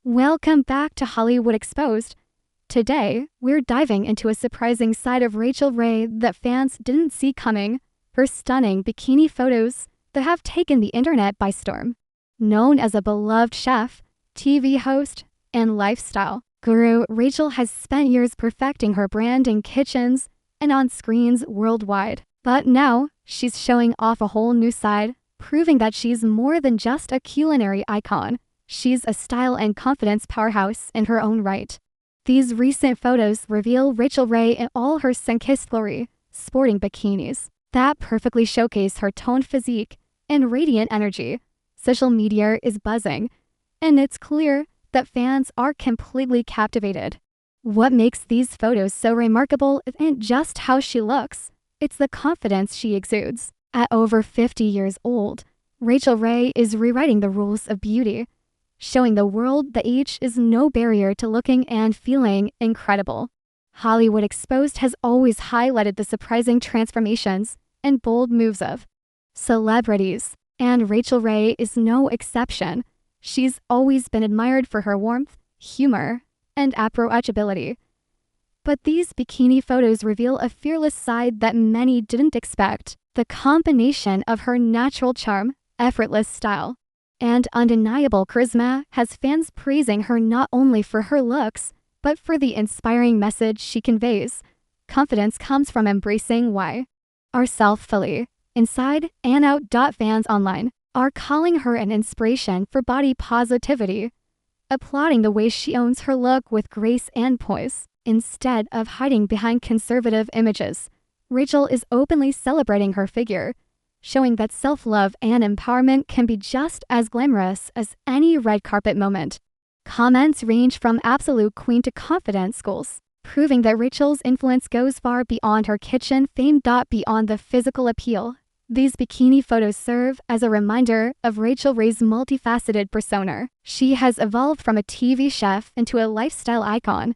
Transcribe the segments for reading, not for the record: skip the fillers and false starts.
Welcome back to Hollywood Exposed. Today, we're diving into a surprising side of Rachael Ray that fans didn't see coming, her stunning bikini photos that have taken the internet by storm. Known as a beloved chef, TV host, and lifestyle guru, Rachael has spent years perfecting her brand in kitchens and on screens worldwide. But now, she's showing off a whole new side, proving that she's more than just a culinary icon. She's a style and confidence powerhouse in her own right. These recent photos reveal Rachael Ray in all her sun-kissed glory, sporting bikinis that perfectly showcase her toned physique and radiant energy. Social media is buzzing, and it's clear that fans are completely captivated. What makes these photos so remarkable isn't just how she looks, it's the confidence she exudes. At over 50 years old, Rachael Ray is rewriting the rules of beauty, showing the world that age is no barrier to looking and feeling incredible. Hollywood Exposed has always highlighted the surprising transformations and bold moves of celebrities, and Rachael Ray is no exception. She's always been admired for her warmth, humor, and approachability. But these bikini photos reveal a fearless side that many didn't expect. The combination of her natural charm, effortless style, and undeniable charisma has fans praising her not only for her looks, but for the inspiring message she conveys. Confidence comes from embracing ourself fully, inside and out. Fans online are calling her an inspiration for body positivity, applauding the way she owns her look with grace and poise. Instead of hiding behind conservative images, Rachael is openly celebrating her figure, showing that self-love and empowerment can be just as glamorous as any red carpet moment. Comments range from absolute queen to confidence schools, proving that Rachael's influence goes far beyond her kitchen fame. Beyond the physical appeal, these bikini photos serve as a reminder of Rachael Ray's multifaceted persona. She has evolved from a TV chef into a lifestyle icon,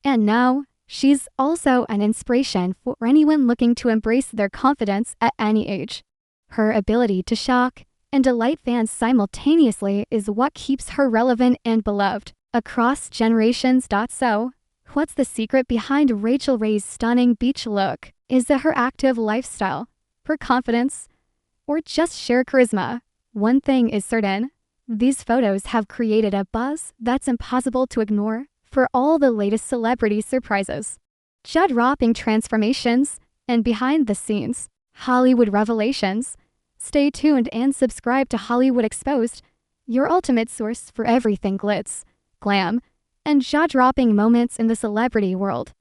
and now she's also an inspiration for anyone looking to embrace their confidence at any age. Her ability to shock and delight fans simultaneously is what keeps her relevant and beloved across generations. So, what's the secret behind Rachael Ray's stunning beach look? Is it her active lifestyle, her confidence, or just sheer charisma? One thing is certain, these photos have created a buzz that's impossible to ignore for all the latest celebrity surprises, jaw-dropping transformations, and behind-the-scenes Hollywood revelations. Stay tuned and subscribe to Hollywood Exposed, your ultimate source for everything glitz, glam, and jaw-dropping moments in the celebrity world.